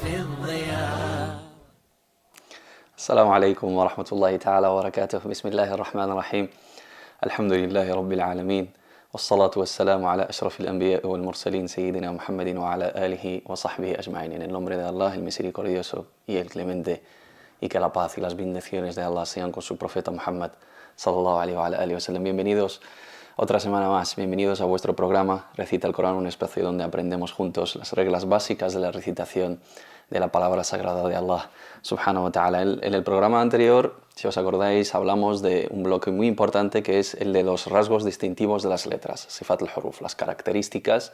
في الضياء. السلام عليكم ورحمة الله تعالى وبركاته. بسم الله الرحمن الرحيم. الحمد لله رب العالمين والصلاة والسلام على أشرف الأنبياء والمرسلين سيدنا Muhammadin وعلى آله وصحبه أجمعين. En el nombre de Allah, el misericordioso y el clemente, y que la paz y las bendiciones de Allah sean con su profeta Muhammad sallallahu alaihi wa sallam. Bienvenidos otra semana más, bienvenidos a vuestro programa Recita el Corán, un espacio donde aprendemos juntos las reglas básicas de la recitación de la palabra sagrada de Allah subhanahu wa ta'ala. En el programa anterior, si os acordáis, hablamos de un bloque muy importante que es el de los rasgos distintivos de las letras, sifat al-huruf, las características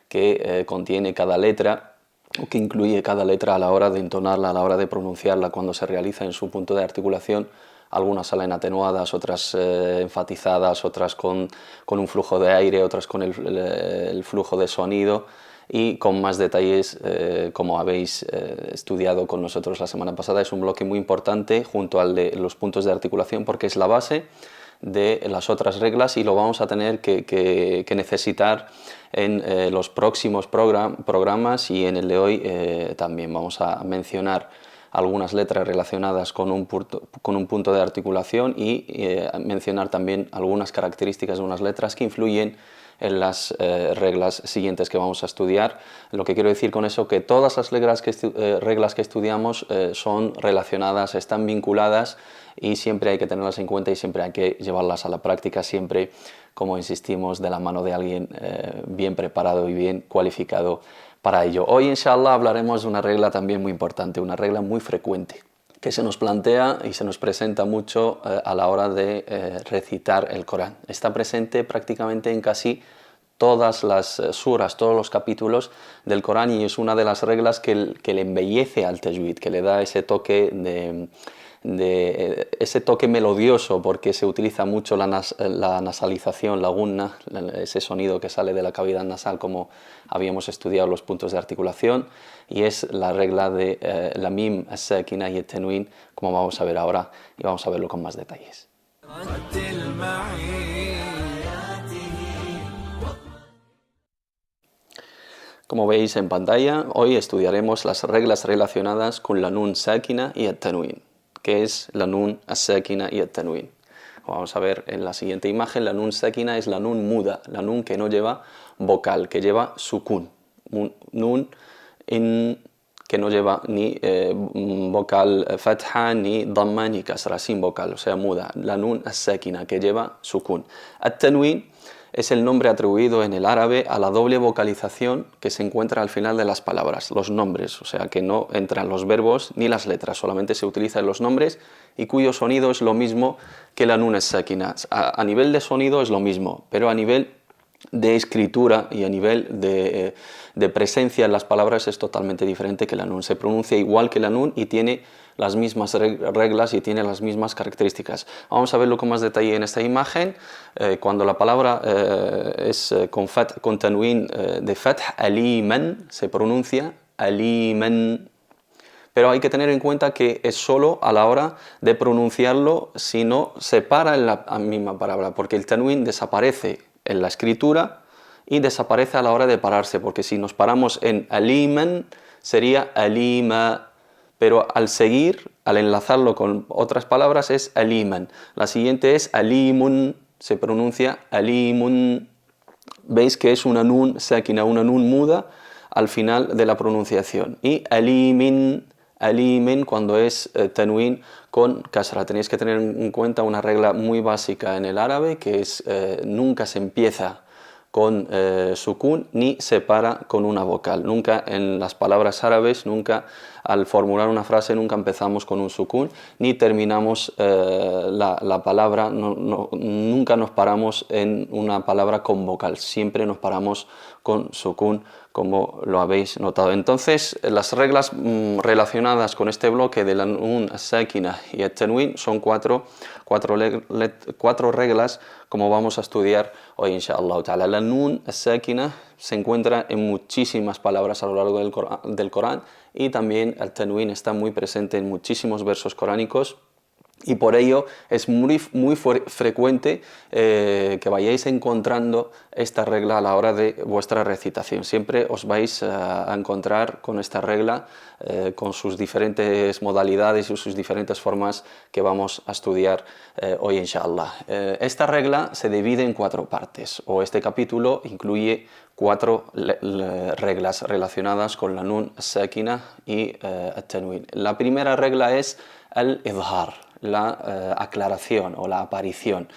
que contiene cada letra o que incluye cada letra a la hora de entonarla, a la hora de pronunciarla, cuando se realiza en su punto de articulación. Algunas salen atenuadas, otras enfatizadas, otras con un flujo de aire, otras con el flujo de sonido, y con más detalles, como habéis estudiado con nosotros la semana pasada. Es un bloque muy importante junto al de los puntos de articulación porque es la base de las otras reglas y lo vamos a tener que necesitar en los próximos programas, y en el de hoy también vamos a mencionar algunas letras relacionadas con un punto de articulación y mencionar también algunas características de unas letras que influyen en las reglas siguientes que vamos a estudiar. Lo que quiero decir con eso, que todas las reglas que estudiamos son relacionadas, están vinculadas, y siempre hay que tenerlas en cuenta y siempre hay que llevarlas a la práctica, siempre, como insistimos, de la mano de alguien bien preparado y bien cualificado para ello. Hoy, inshallah, hablaremos de una regla también muy importante, una regla muy frecuente, que se nos plantea y se nos presenta mucho a la hora de recitar el Corán. Está presente prácticamente en casi todas las suras, todos los capítulos del Corán, y es una de las reglas que le embellece al tajwid, que le da ese toque ese toque melodioso, porque se utiliza mucho la nasalización, la gunna, ese sonido que sale de la cavidad nasal, como habíamos estudiado los puntos de articulación, y es la regla de la mim, as-sakina y el tenwin, como vamos a ver ahora, y vamos a verlo con más detalles. Como veis en pantalla, hoy estudiaremos las reglas relacionadas con la nun sakina y el tanwin, que es la nun as-sakina y el tanwin. Vamos a ver en la siguiente imagen, la nun sakina es la nun muda, la nun que no lleva vocal, que lleva sukun. Nun que no lleva ni vocal fatha, ni dhamma, ni kasra, sin vocal, o sea, muda. La nun as-sakina, que lleva sukun. At-tanwin es el nombre atribuido en el árabe a la doble vocalización que se encuentra al final de las palabras, los nombres, o sea que no entran los verbos ni las letras, solamente se utilizan los nombres, y cuyo sonido es lo mismo que la nun as-sakina. A nivel de sonido es lo mismo, pero a nivel de escritura y a nivel de presencia en las palabras es totalmente diferente que la nun. Se pronuncia igual que la nun y tiene las mismas reglas y tiene las mismas características. Vamos a verlo con más detalle en esta imagen. Cuando la palabra es con tanwin de fath, aliman, se pronuncia aliman. Pero hay que tener en cuenta que es solo a la hora de pronunciarlo, si no se para en la misma palabra, porque el tanwin desaparece en la escritura y desaparece a la hora de pararse, porque si nos paramos en aliman sería alima, pero al seguir, al enlazarlo con otras palabras es aliman. La siguiente es alimun, se pronuncia alimun. Veis que es una nun sakina, una nun muda al final de la pronunciación. Y alimin, alimin cuando es tanwin con kasra. Tenéis que tener en cuenta una regla muy básica en el árabe, que es nunca se empieza con sukun ni se para con una vocal. Nunca en las palabras árabes, nunca al formular una frase, nunca empezamos con un sukun ni terminamos la palabra, nunca nos paramos en una palabra con vocal, siempre nos paramos con sukun, como lo habéis notado. Entonces, las reglas relacionadas con este bloque de la nun as-sakina y el tanwin son cuatro reglas, como vamos a estudiar hoy, inshallah ta'ala. La nun as-sakina se encuentra en muchísimas palabras a lo largo del Corán, y también el tanwin está muy presente en muchísimos versos coránicos, Y por ello es muy frecuente que vayáis encontrando esta regla a la hora de vuestra recitación. Siempre os vais a encontrar con esta regla, con sus diferentes modalidades y sus diferentes formas que vamos a estudiar hoy, inshallah. Esta regla se divide en 4 partes, o este capítulo incluye 4 reglas relacionadas con la nun sakina y at-tanwin. La primera regla es al-idhar, la aclaración o la aparición.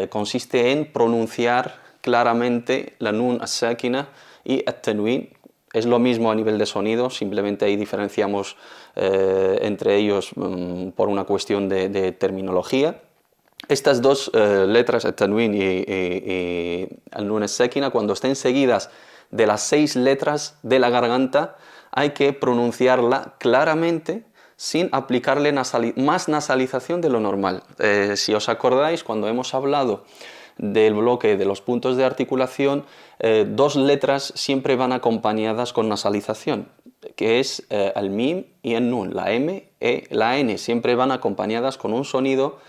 Consiste en pronunciar claramente la nun as-sakina y at-tanwin. Es lo mismo a nivel de sonido, simplemente ahí diferenciamos entre ellos por una cuestión de terminología. Estas dos letras, at-tanwin y al-nun as-sakina, cuando estén seguidas de las 6 letras de la garganta, hay que pronunciarla claramente sin aplicarle más nasalización de lo normal. Si os acordáis, cuando hemos hablado del bloque de los puntos de articulación, 2 letras siempre van acompañadas con nasalización, que es el mim y el nun. La m y la n siempre van acompañadas con un sonido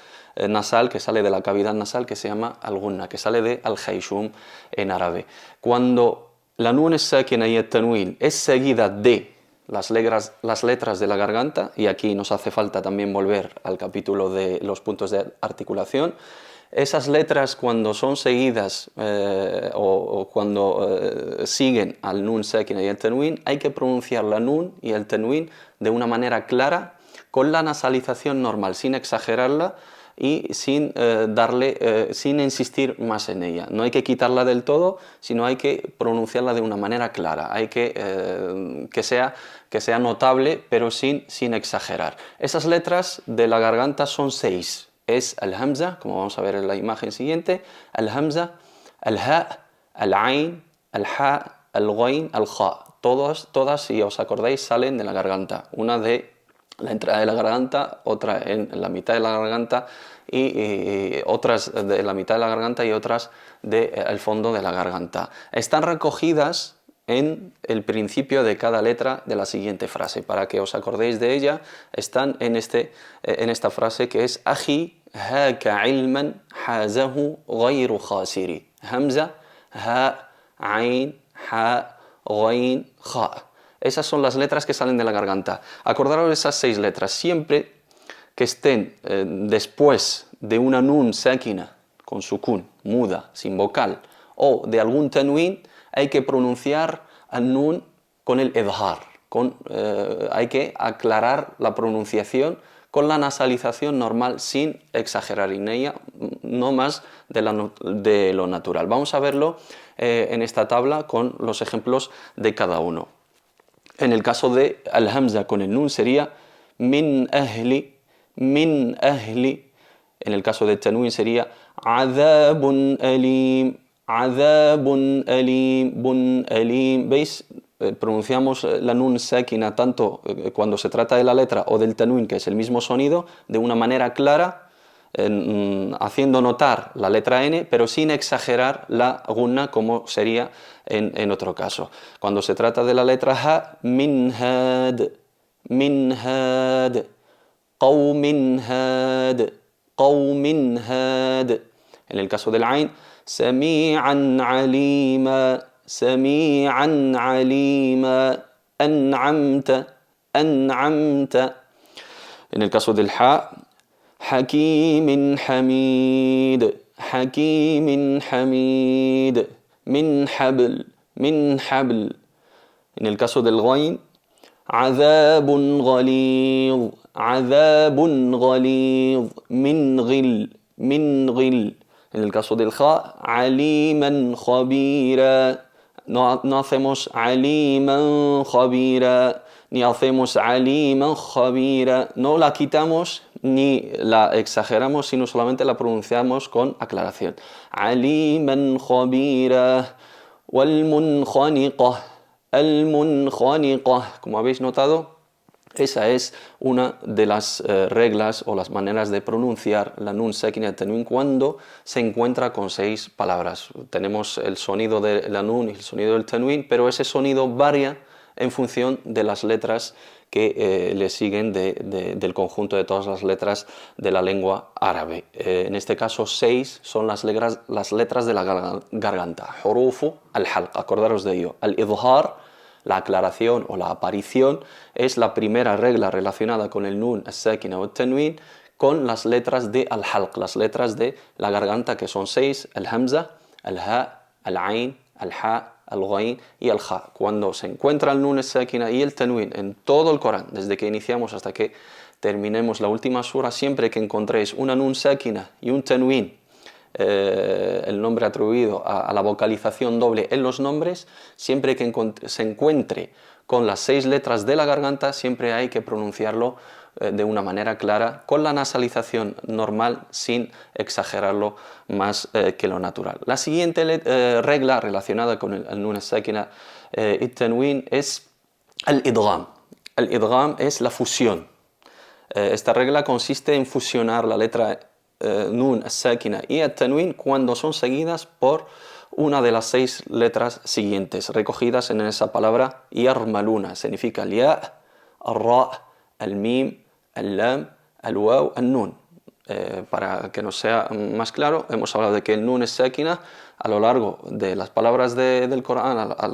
nasal que sale de la cavidad nasal, que se llama al-gunna, que sale de al-jayshum en árabe. Cuando la nun as-sakina y at-tanwin es seguida de las letras de la garganta, y aquí nos hace falta también volver al capítulo de los puntos de articulación. Esas letras, cuando son seguidas o cuando siguen al nun sakina y al tanwin, hay que pronunciar la nun y el tanwin de una manera clara, con la nasalización normal, sin exagerarla y sin sin insistir más en ella. No hay que quitarla del todo, sino hay que pronunciarla de una manera clara. Hay que sea notable, pero sin exagerar. Esas letras de la garganta son 6. Es al-hamza, como vamos a ver en la imagen siguiente, al-hamza, al-ha, al-ain, al-ha, al-ghain, al-kha. Todas, si os acordáis, salen de la garganta. Una de la entrada de la garganta, otra en la mitad de la garganta y otras de la mitad de la garganta y otras del fondo de la garganta. Están recogidas en el principio de cada letra de la siguiente frase. Para que os acordéis de ella, están en esta frase, que es aji haka ilman hazahu ghayru khasiri. Hamza, ha, ain, ha, ghain, kha. Esas son las letras que salen de la garganta. Acordaros de esas 6 letras. Siempre que estén después de una nun sakina, con sukun, muda, sin vocal, o de algún tanwin, hay que pronunciar al nun con el idhar. Hay que aclarar la pronunciación con la nasalización normal, sin exagerar en ella, no más de lo natural. Vamos a verlo en esta tabla con los ejemplos de cada uno. En el caso de al-hamza con el nun sería min ahli, min ahli. En el caso de tanwin sería adhabun alim, adhabun alim, bun alim. ¿Veis? Pronunciamos la nun sakina tanto cuando se trata de la letra o del tanwin, que es el mismo sonido, de una manera clara, haciendo notar la letra n, pero sin exagerar la gunna, como sería en otro caso. Cuando se trata de la letra ha, minhad, minhad, qawminhad, qawminhad. En el caso del ain, sami'an alima, sami'an alima, an'amta, an'amta. En el caso del ha, حكيم حميد حكيم حميد من حبل من حبل. En el caso del ghain, عذاب غليظ عذاب غليظ من غل من غل. En el caso del kha, عليما خبيرا. No hacemos aliman khabira, ni hacemos aliman khabira. No la quitamos ni la exageramos, sino solamente la pronunciamos con aclaración. Aliman khabira. Wal munkhaniqah, al munkhaniqah. Como habéis notado, esa es una de las reglas o las maneras de pronunciar la nun sakina y tanwin cuando se encuentra con 6 palabras. Tenemos el sonido de la nun y el sonido del tanwin, pero ese sonido varía en función de las letras que le siguen del conjunto de todas las letras de la lengua árabe. En este caso 6 son las letras de la garganta. Hurufu al-halq, acordaros de ello. Al-idhar, la aclaración o la aparición, es la primera regla relacionada con el nun, as-sakina o al-tanwin, con las letras de al-halq, las letras de la garganta, que son 6, al-hamza, al-ha, al-ain, al-ha, al-ghain y al-ja. Cuando se encuentra el nun, as-sakina y el tanwin en todo el Corán, desde que iniciamos hasta que terminemos la última sura, siempre que encontréis una nun sakina y un tanwin, el nombre atribuido a la vocalización doble en los nombres, siempre que se encuentre con las 6 letras de la garganta, siempre hay que pronunciarlo de una manera clara, con la nasalización normal, sin exagerarlo más que lo natural. La siguiente regla relacionada con el nun as-sakina y tanwin es al-idgham. Al-idgham es la fusión. Esta regla consiste en fusionar la letra nun as-sakina y at-tanwin cuando son seguidas por una de las 6 letras siguientes, recogidas en esa palabra yarmaluna. Significa el ya, el ra, el mim, el lam, el waw, el nun. Para que nos sea más claro, hemos hablado de que el nun as-sakina a lo largo de las palabras del Corán, a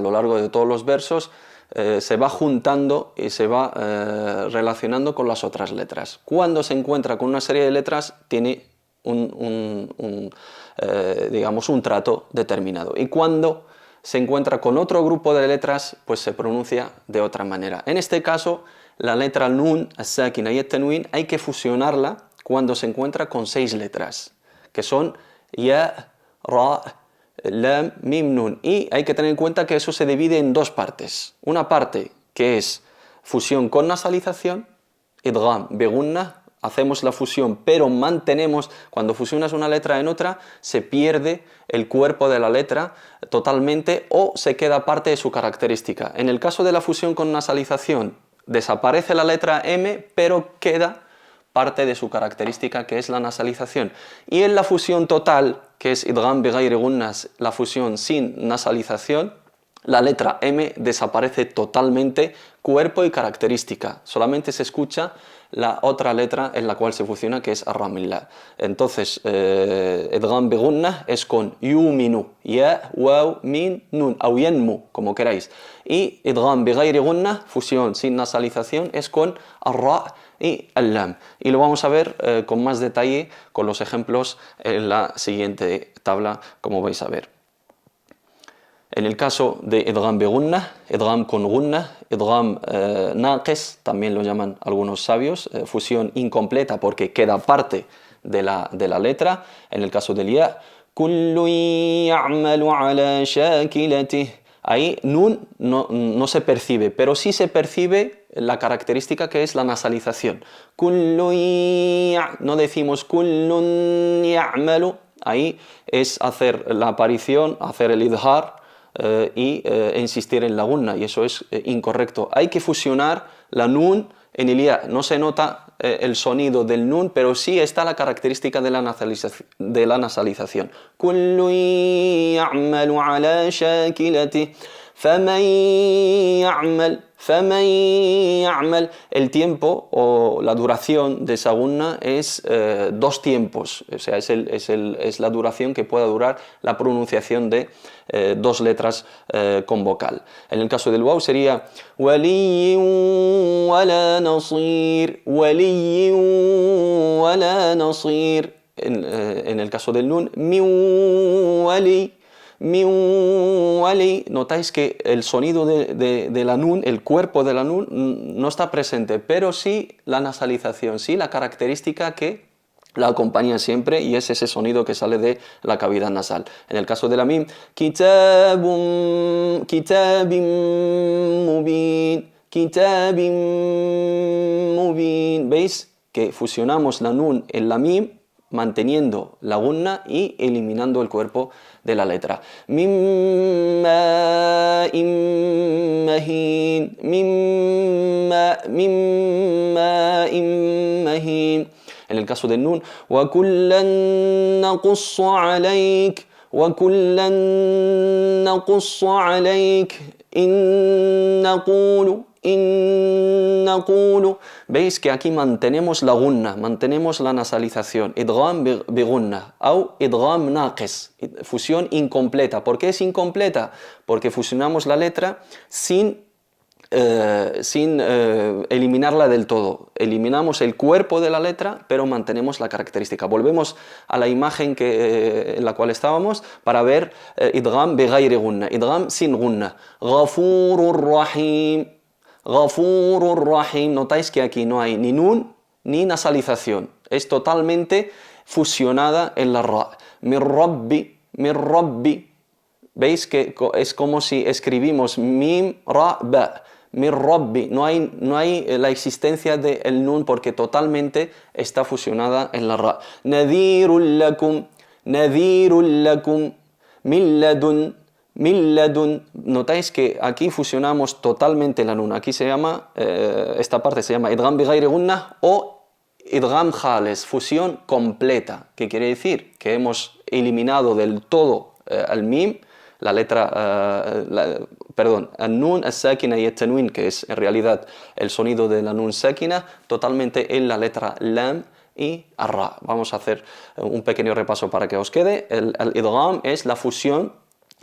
lo largo de todos los versos, se va juntando y se va relacionando con las otras letras. Cuando se encuentra con una serie de letras, tiene digamos un trato determinado. Y cuando se encuentra con otro grupo de letras, pues se pronuncia de otra manera. En este caso, la letra nun, as-sakina y at-tanwin, hay que fusionarla cuando se encuentra con 6 letras, que son ya, ra, lam, mim, nun. Y hay que tener en cuenta que eso se divide en 2 partes. Una parte que es fusión con nasalización, idgham begunna, hacemos la fusión pero mantenemos, cuando fusionas una letra en otra, se pierde el cuerpo de la letra totalmente o se queda parte de su característica. En el caso de la fusión con nasalización, desaparece la letra M pero queda parte de su característica, que es la nasalización. Y en la fusión total, que es idgham bighayri gunnas, la fusión sin nasalización, la letra M desaparece totalmente, cuerpo y característica. Solamente se escucha la otra letra en la cual se fusiona, que es ar-ramillah. Entonces, idgham bighunna es con yuminu, ya, waw, min, nun, o yanmu, como queráis. Y idgham bighayri gunna, fusión sin nasalización, es con ar-ra y al-lam. Y lo vamos a ver con más detalle con los ejemplos en la siguiente tabla, como vais a ver. En el caso de idgham bigunna, idgham con gunna, idgham naqis, también lo llaman algunos sabios, fusión incompleta porque queda parte de la letra. En el caso del ya, kullu ya'malu ala shakilatih. Ahí nun no se percibe, pero sí se percibe la característica que es la nasalización. Kullu no decimos kullun ya'malu, ahí es hacer la aparición, hacer el idhar, insistir en la gunna, y eso es incorrecto. Hay que fusionar la nun en el ya. No se nota el sonido del nun, pero sí está la característica de la nasalización. Kullu ya'malu ala shakilati faman ya'mal. El tiempo o la duración de esa gunna es 2 tiempos, o sea, es la duración que pueda durar la pronunciación de 2 letras con vocal. En el caso del waw sería waliyyin wala nasir, waliyyin wala nasir. En el caso del nun, min wali. Notáis que el sonido de la nun, el cuerpo de la nun, no está presente, pero sí la nasalización, sí la característica que la acompaña siempre, y es ese sonido que sale de la cavidad nasal. En el caso de la mim, kitabin mubin. ¿Veis que fusionamos la nun en la mim, manteniendo la gunna y eliminando el cuerpo de la letra? Min ma'in mahin. En el caso del nun, wa kullan naqussu alayk, وَكُلًّا نَقُصُّ عَلَيْكَ إِن نَقُولُ. Veis que aquí mantenemos la gunna, mantenemos la nasalización. Idgham bi gunna o idgham naqis, fusión incompleta. ¿Por qué es incompleta? Porque fusionamos la letra sin eliminarla del todo. Eliminamos el cuerpo de la letra, pero mantenemos la característica. Volvemos a la imagen en la cual estábamos para ver idgham bi ghayri gunna, idgham sin gunna. Ghafurur Rahim, Ghafurur Rahim. Notáis que aquí no hay ni nun ni nasalización. Es totalmente fusionada en la ra. Mir Rabbi, Mir Rabbi. ¿Veis que es como si escribimos mim, ra, ba? Mir Rabbi, no hay la existencia del nun porque totalmente está fusionada en la ra. Nadhirul lakum, min ladun, min ladun. Notáis que aquí fusionamos totalmente la nun. Aquí se llama, esta parte se llama idgham bi ghayri gunnah o idgham khales, fusión completa. ¿Qué quiere decir? Que hemos eliminado del todo al mim, la letra, el nun, el sakina y el tanwin, que es en realidad el sonido de la nun sakina, totalmente en la letra lam y ra. Vamos a hacer un pequeño repaso para que os quede. El idgham es la fusión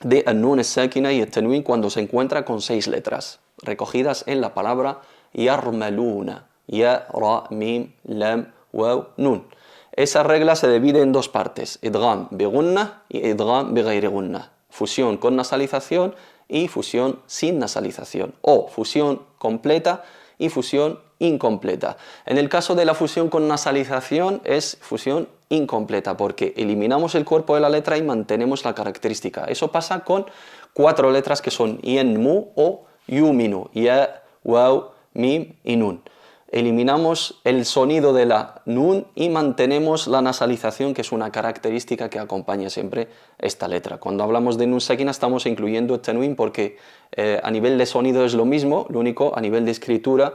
de el nun, el sakina y el tanwin cuando se encuentra con 6 letras recogidas en la palabra yarmaluna. Ya, ra, mim, lam, waw, nun. Esa regla se divide en 2 partes, idgham bi gunnah y idgham bi ghayri gunnah. Fusión con nasalización y fusión sin nasalización, o fusión completa y fusión incompleta. En el caso de la fusión con nasalización es fusión incompleta porque eliminamos el cuerpo de la letra y mantenemos la característica. Eso pasa con 4 letras que son yen, mu o yuminu, ya, waw, mim y nun. Eliminamos el sonido de la nun y mantenemos la nasalización, que es una característica que acompaña siempre esta letra. Cuando hablamos de nun sakina estamos incluyendo el tanwin porque a nivel de sonido es lo mismo, lo único a nivel de escritura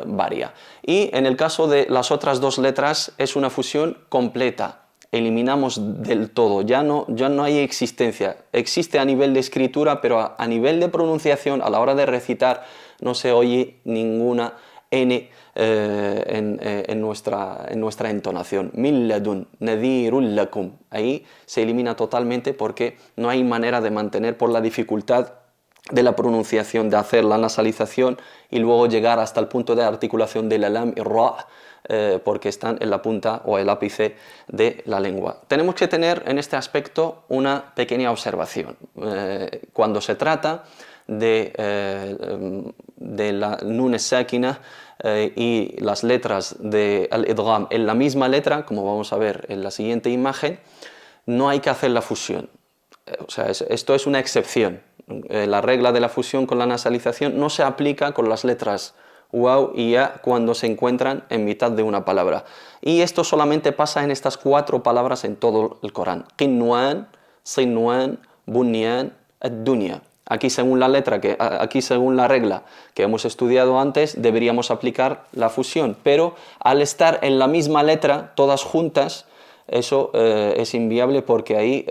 varía. Y en el caso de las otras 2 letras es una fusión completa. Eliminamos del todo, ya no hay existencia. Existe a nivel de escritura, pero a nivel de pronunciación, a la hora de recitar, no se oye ninguna N en nuestra entonación. Min ladun, nadhirul lakum. Ahí se elimina totalmente porque no hay manera de mantener por la dificultad de la pronunciación, de hacer la nasalización y luego llegar hasta el punto de articulación de la lam y ra, porque están en la punta o el ápice de la lengua. Tenemos que tener en este aspecto una pequeña observación. Cuando se trata de la nun sakina y las letras de al-idgham en la misma letra, como vamos a ver en la siguiente imagen, no hay que hacer la fusión. O sea, esto es una excepción. La regla de la fusión con la nasalización no se aplica con las letras waw y ya cuando se encuentran en mitad de una palabra. Y esto solamente pasa en estas 4 palabras en todo el Corán. Qinwan, Sinwan, Bunyan, ad-dunya. Aquí según la regla que hemos estudiado antes deberíamos aplicar la fusión, pero al estar en la misma letra todas juntas eso es inviable porque ahí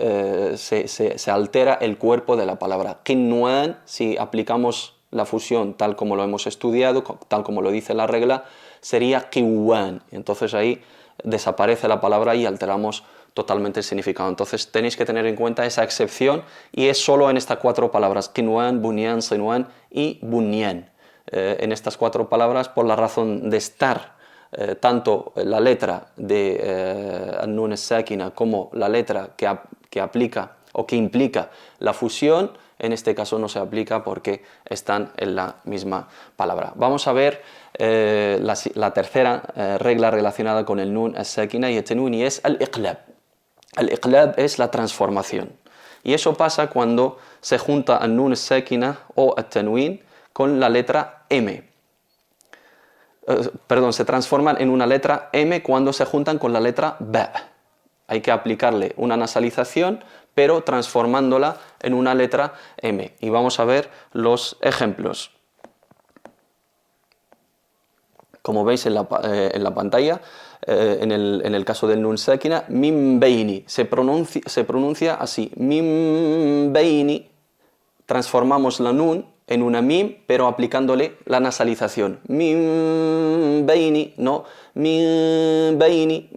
se altera el cuerpo de la palabra. Qinwan, si aplicamos la fusión tal como lo hemos estudiado, tal como lo dice la regla, sería qiwan. Entonces ahí desaparece la palabra y alteramos totalmente el significado. Entonces tenéis que tener en cuenta esa excepción y es solo en estas 4 palabras, qinwan, bunyan, sinwan y bunyan. En estas 4 palabras, por la razón de estar tanto la letra de an-nun sakina como la letra que aplica o que implica la fusión, en este caso no se aplica porque están en la misma palabra. Vamos a ver la tercera regla relacionada con el nun sakina y el tanwin y es al-iqlab. Al-iqlab es la transformación y eso pasa cuando se junta an-nun sakina o at-tanwin con la letra M. Se transforman en una letra M cuando se juntan con la letra B. Hay que aplicarle una nasalización, pero transformándola en una letra M. Y vamos a ver los ejemplos. Como veis en la pantalla, en el caso del nun sakina, min beini, se pronuncia así, min beini, transformamos la nun en una mim, pero aplicándole la nasalización. Min beini, no, min beini,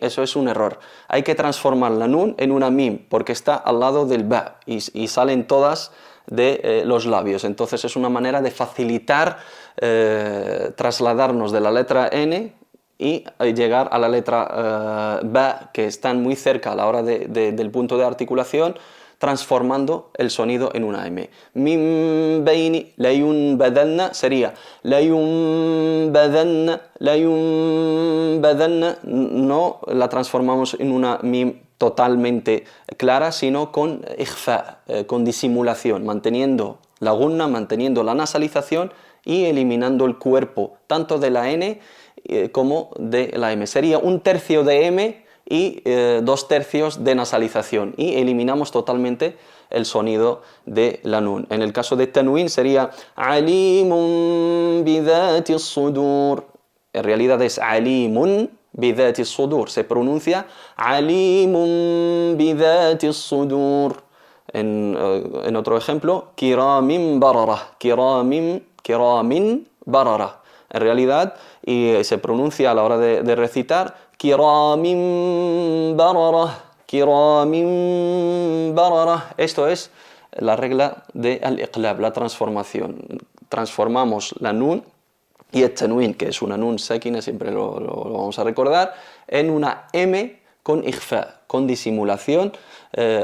eso es un error. Hay que transformar la nun en una mim, porque está al lado del ba, y salen todas de los labios. Entonces es una manera de facilitar trasladarnos de la letra N y llegar a la letra ba, que están muy cerca a la hora del punto de articulación, transformando el sonido en una M. Min beini layunbadanna sería layunbadanna, no la transformamos en una mim totalmente clara, sino con ikhfa, con disimulación, manteniendo la gunna, manteniendo la nasalización y eliminando el cuerpo tanto de la N como de la M. Sería un tercio de M y 2/3 de nasalización, y eliminamos totalmente el sonido de la nun. En el caso de tanwin sería alimun bidhati sudur. En realidad es alimun bidhati sudur, se pronuncia alimun bidhati sudur. En otro ejemplo, kiramin barara, kiramin barara. En realidad, y se pronuncia a la hora de recitar kiramin barara, kiramin barara. Esto es la regla de al-iqlab, la transformación. Transformamos la nun y el tanwin, que es una nun sakina, siempre lo vamos a recordar, en una M con ikhfa, con disimulación,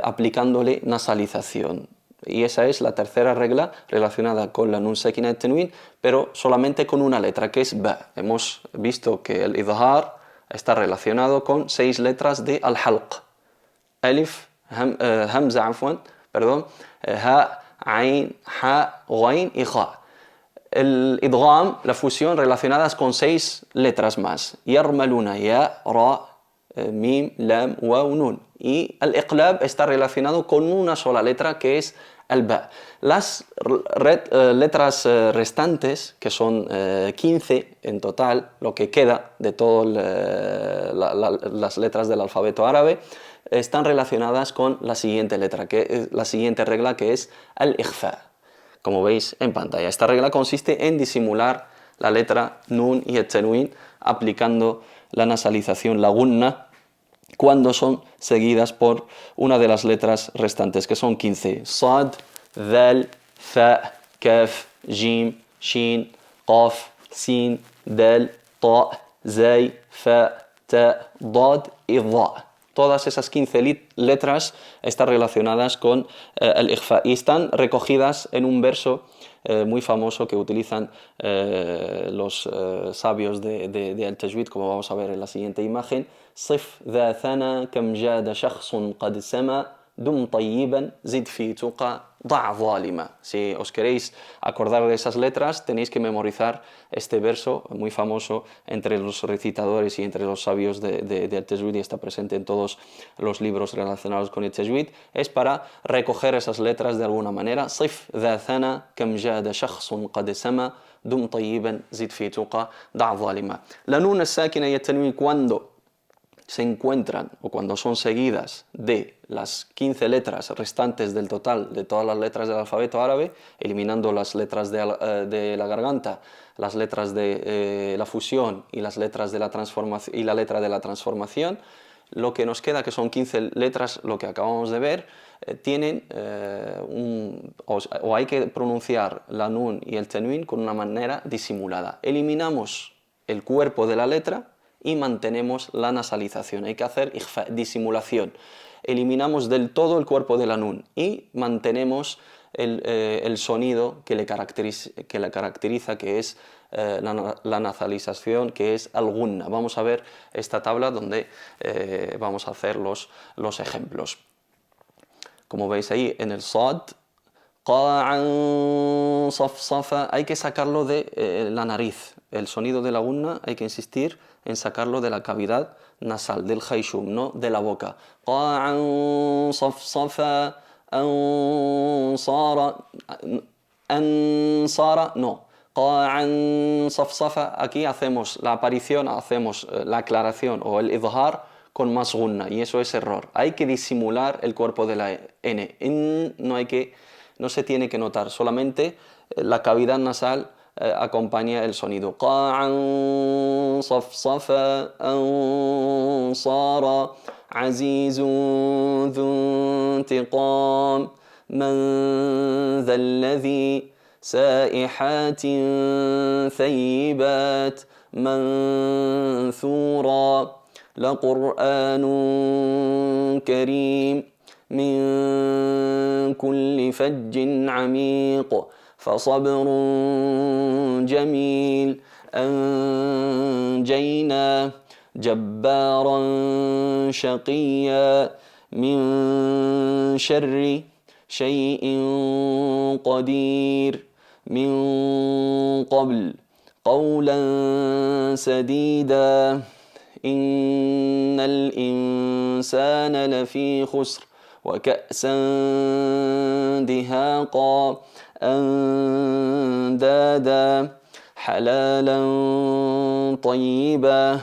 aplicándole nasalización. Y esa es la tercera regla relacionada con la nun sakina y el tanwin, pero solamente con una letra, que es ba. Hemos visto que el idhar está relacionado con 6 letras de al-halq. Alif, hamza, ha, ain, ha, ghain y kha. El idgham, la fusión, relacionadas con 6 letras más. Yarmaluna, ya, ra, mim, lam, waw, nun. Y el iqlab está relacionado con una sola letra, que es el ba. Las letras restantes, que son 15 en total, lo que queda de todas las letras del alfabeto árabe, están relacionadas con la siguiente letra, la siguiente regla, que es el ikhfa, como veis en pantalla. Esta regla consiste en disimular la letra nun y el tanwin aplicando la nasalización, la gunna, cuando son seguidas por una de las letras restantes, que son 15. Sad, dhal, fa, kaf, jim, shin, qaf, sin, dal, ta, zay, fa, ta, dad y dha. Todas esas 15 letras están relacionadas con el ikhfa y están recogidas en un verso muy famoso que utilizan los sabios de al-tajwid, como vamos a ver en la siguiente imagen. صف ذا ثنا كم جاد شخص قد سما دم طيبا زد في تقى ضع ظالما. Si os queréis acordar de esas letras, tenéis que memorizar este verso muy famoso entre los recitadores y entre los sabios de al-tajwid, y está presente en todos los libros relacionados con el tajwid. Es para recoger esas letras de alguna manera. صف ذا ثنا كم جاد شخص قد سما دم طيبا زد في تقى ضع ظالما. La nun sakina y el tanwin, cuando se encuentran o cuando son seguidas de las 15 letras restantes del total de todas las letras del alfabeto árabe, eliminando las letras de la garganta, las letras de la fusión y las letras de la transformación y la letra de la transformación, lo que nos queda, que son 15 letras, lo que acabamos de ver, tienen o hay que pronunciar la nun y el tanwin con una manera disimulada. Eliminamos el cuerpo de la letra y mantenemos la nasalización. Hay que hacer ikhfa, disimulación. Eliminamos del todo el cuerpo de la nun y mantenemos el sonido que le caracteriza, que es la nasalización, que es al-gunna. Vamos a ver esta tabla donde vamos a hacer los ejemplos. Como veis ahí en el sad, qa'an safsafa, hay que sacarlo de la nariz. El sonido de la gunna hay que insistir en sacarlo de la cavidad nasal, del hayshum, no de la boca. Qa'an safsafa ansara, ansara, no. qa'an safsafa, aquí hacemos la aparición, hacemos la aclaración o el idhar con más gunna, y eso es error. Hay que disimular el cuerpo de la N. No se tiene que notar, solamente la cavidad nasal acompaña el sonido. Qa'an safsafa ansara azizun dhu intiqam man dha alladhi saihatin thayyibat manthura لقرآن كريم من كل فج عميق فصبر جميل أنجينا جبارا شقيا من شر شيء قدير من قبل قولا سديدا إن الإنسان لفي خسر وكأسا دهاقا أندادا حلالا طيبا.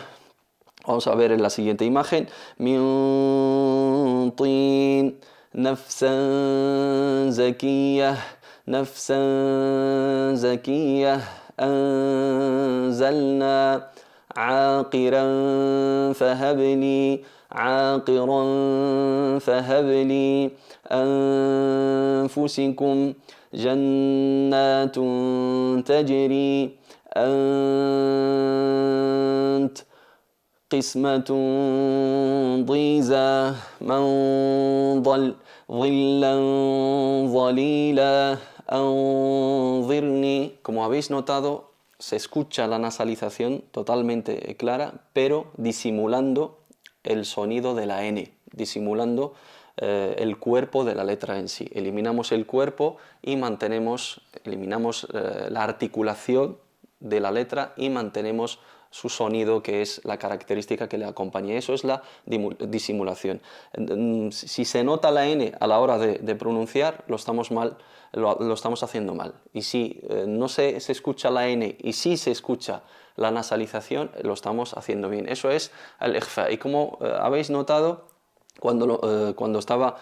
Vamos a ver en la siguiente imagen. Min tin nafsan zakiyah nafsan zakiyah anzalna عاقرا فهب لي عاقرا فهب لي أنفسكم جنات تجري أنت قسمة ضيزى من ضل ظلا ظليلا أنظرني. Como habéis notado, se escucha la nasalización totalmente clara, pero disimulando el sonido de la N, disimulando el cuerpo de la letra en sí. Eliminamos el cuerpo y eliminamos la articulación de la letra y mantenemos su sonido, que es la característica que le acompaña. Eso es la disimulación. Si se nota la N a la hora de pronunciar, lo estamos haciendo mal. Y si no se escucha la N y sí se escucha la nasalización, lo estamos haciendo bien. Eso es el ikhfa. Y como habéis notado, cuando estaba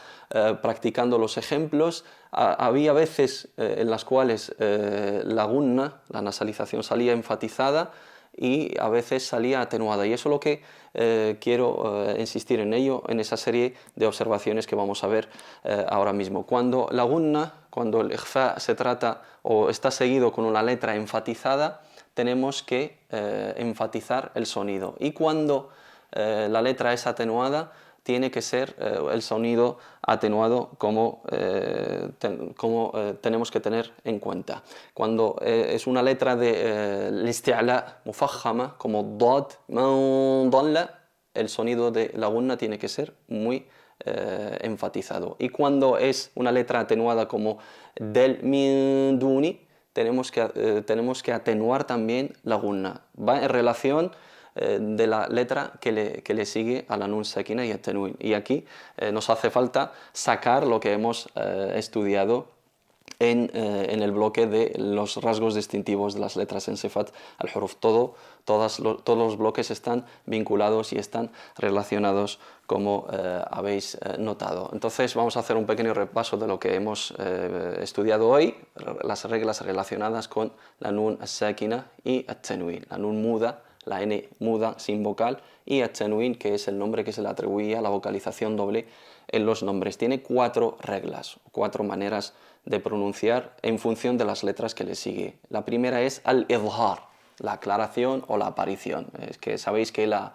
practicando los ejemplos, había veces en las cuales la gunna, la nasalización, salía enfatizada y a veces salía atenuada, y eso es lo que quiero insistir en ello en esa serie de observaciones que vamos a ver ahora mismo. Cuando la gunna, cuando el ikhfa se trata o está seguido con una letra enfatizada, tenemos que enfatizar el sonido, y cuando la letra es atenuada, tiene que ser el sonido atenuado como tenemos que tener en cuenta. Cuando es una letra de isti'la mufajjama, como dad, man, dalla, el sonido de la gunna tiene que ser muy enfatizado. Y cuando es una letra atenuada como del, min, duni, tenemos que atenuar también la gunna. Va en relación de la letra que le sigue a la nun sakina y a tanwin. Y aquí nos hace falta sacar lo que hemos estudiado en el bloque de los rasgos distintivos de las letras en sifat al-huruf. Todos los bloques están vinculados y están relacionados, como habéis notado. Entonces vamos a hacer un pequeño repaso de lo que hemos estudiado hoy, las reglas relacionadas con la nun as-sakina y at-tanwin, la nun muda, la N muda sin vocal, y at-tanwin, que es el nombre que se le atribuía a la vocalización doble en los nombres. Tiene 4 reglas, 4 maneras de pronunciar en función de las letras que le sigue. La primera es al-idhar, la aclaración o la aparición. Es que sabéis que la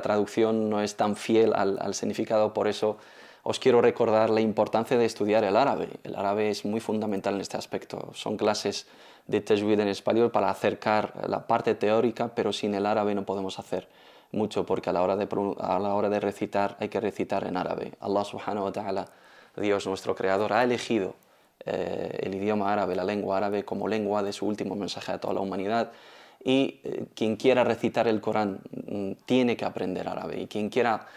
traducción no es tan fiel al significado, por eso os quiero recordar la importancia de estudiar el árabe. El árabe es muy fundamental en este aspecto. Son clases de tajwid en español para acercar la parte teórica, pero sin el árabe no podemos hacer mucho, porque a la hora de recitar hay que recitar en árabe. Allah subhanahu wa ta'ala, Dios nuestro creador, ha elegido el idioma árabe, la lengua árabe, como lengua de su último mensaje a toda la humanidad, y quien quiera recitar el Corán tiene que aprender árabe, y quien quiera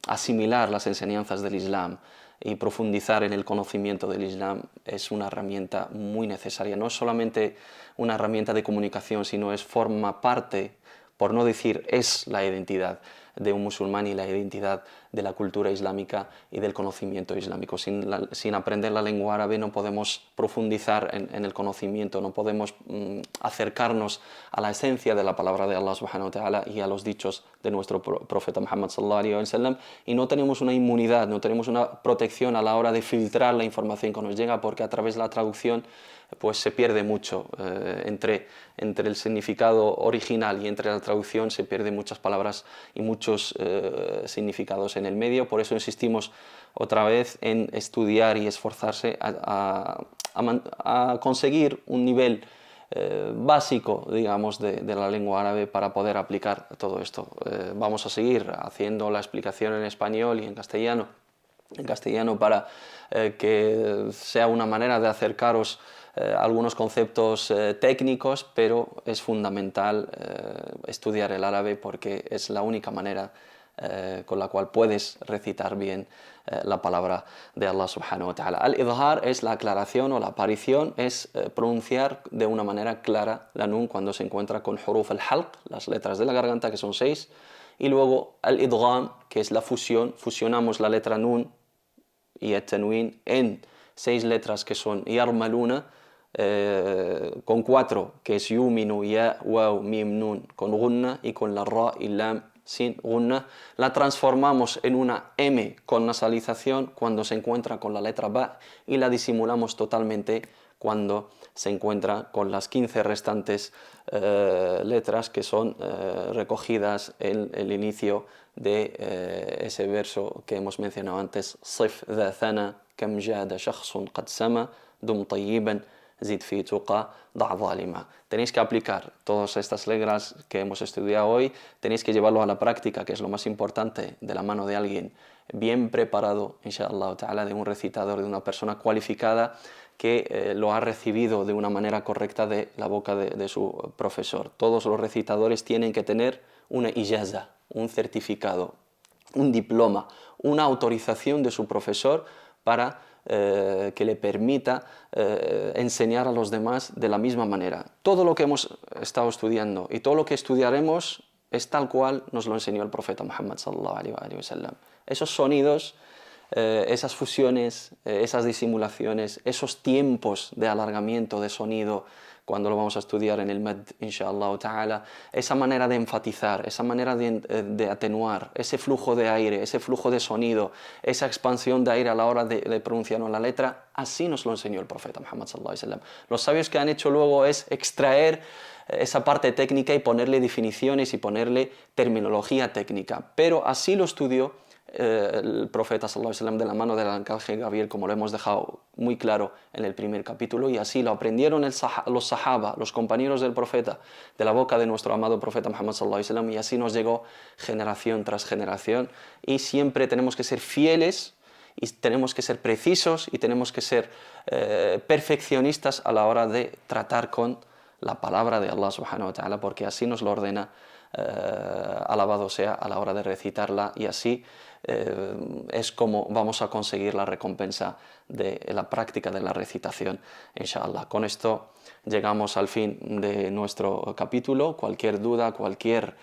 asimilar las enseñanzas del Islam y profundizar en el conocimiento del Islam es una herramienta muy necesaria. No es solamente una herramienta de comunicación, sino forma parte, por no decir es la identidad de un musulmán y la identidad de la cultura islámica y del conocimiento islámico. Sin aprender la lengua árabe no podemos profundizar en el conocimiento, no podemos acercarnos a la esencia de la palabra de Allah subhanahu wa ta'ala y a los dichos de nuestro profeta Muhammad sallallahu alaihi wasallam, y no tenemos una inmunidad, no tenemos una protección a la hora de filtrar la información que nos llega, porque a través de la traducción pues se pierde mucho entre el significado original y entre la traducción se pierden muchas palabras y muchos significados en el medio. Por eso insistimos otra vez en estudiar y esforzarse a conseguir un nivel básico, digamos, de la lengua árabe para poder aplicar todo esto. Vamos a seguir haciendo la explicación en español y en castellano para que sea una manera de acercaros algunos conceptos técnicos, pero es fundamental estudiar el árabe porque es la única manera con la cual puedes recitar bien la palabra de Allah subhanahu wa ta'ala. Al-idhar es la aclaración o la aparición, es pronunciar de una manera clara la nun cuando se encuentra con huruf al-halq, las letras de la garganta, que son 6, y luego al-idgham, que es la fusión, fusionamos la letra nun y at-tanwin en 6 letras que son yarmaluna, con 4 que es yuminu, ya, waw, mim, nun con gunna, y con la ra y lam sin gunna la transformamos en una M con nasalización cuando se encuentra con la letra ba, y la disimulamos totalmente cuando se encuentra con las 15 restantes letras que son recogidas en el inicio de ese verso que hemos mencionado antes: Sif dha thana kam jada shakhsun qad sama dum tayyiban zid fi tuqa da' zalima. Tenéis que aplicar todas estas letras que hemos estudiado hoy, tenéis que llevarlo a la práctica, que es lo más importante, de la mano de alguien bien preparado, inshallah ta'ala, de un recitador, de una persona cualificada que lo ha recibido de una manera correcta de la boca de su profesor. Todos los recitadores tienen que tener una ijaza, un certificado, un diploma, una autorización de su profesor para que le permita enseñar a los demás de la misma manera. Todo lo que hemos estado estudiando y todo lo que estudiaremos es tal cual nos lo enseñó el profeta Muhammad sallallahu alaihi wasallam. Esos sonidos, esas fusiones, esas disimulaciones, esos tiempos de alargamiento de sonido, cuando lo vamos a estudiar en el Mad, inshallah ta'ala, esa manera de enfatizar, esa manera de atenuar, ese flujo de aire, ese flujo de sonido, esa expansión de aire a la hora de pronunciar la letra, así nos lo enseñó el profeta Muhammad sallallahu alaihi wasallam. Los sabios que han hecho luego es extraer esa parte técnica y ponerle definiciones y ponerle terminología técnica, pero así lo estudió el profeta sallallahu alaihi wasallam de la mano del arcángel Gabriel, como lo hemos dejado muy claro en el primer capítulo, y así lo aprendieron los sahaba, los compañeros del profeta, de la boca de nuestro amado profeta Muhammad sallallahu alaihi wasallam, y así nos llegó generación tras generación. Y siempre tenemos que ser fieles y tenemos que ser precisos y tenemos que ser perfeccionistas a la hora de tratar con la palabra de Allah subhanahu wa ta'ala, porque así nos lo ordena, alabado sea, a la hora de recitarla, y así es como vamos a conseguir la recompensa de la práctica de la recitación, inshallah. Con esto llegamos al fin de nuestro capítulo. Cualquier duda, cualquier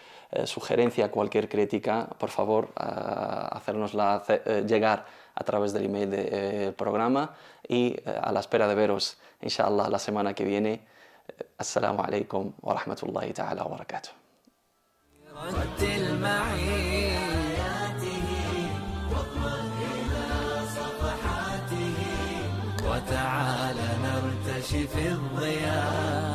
sugerencia, cualquier crítica, por favor, hacérnosla llegar a través del email del programa, y a la espera de veros, inshallah, la semana que viene. Assalamu alaikum wa rahmatullahi ta'ala wa barakatuh. رتل معي آياته واضمن إلى صفحاته وتعال نرتشي في الضياء.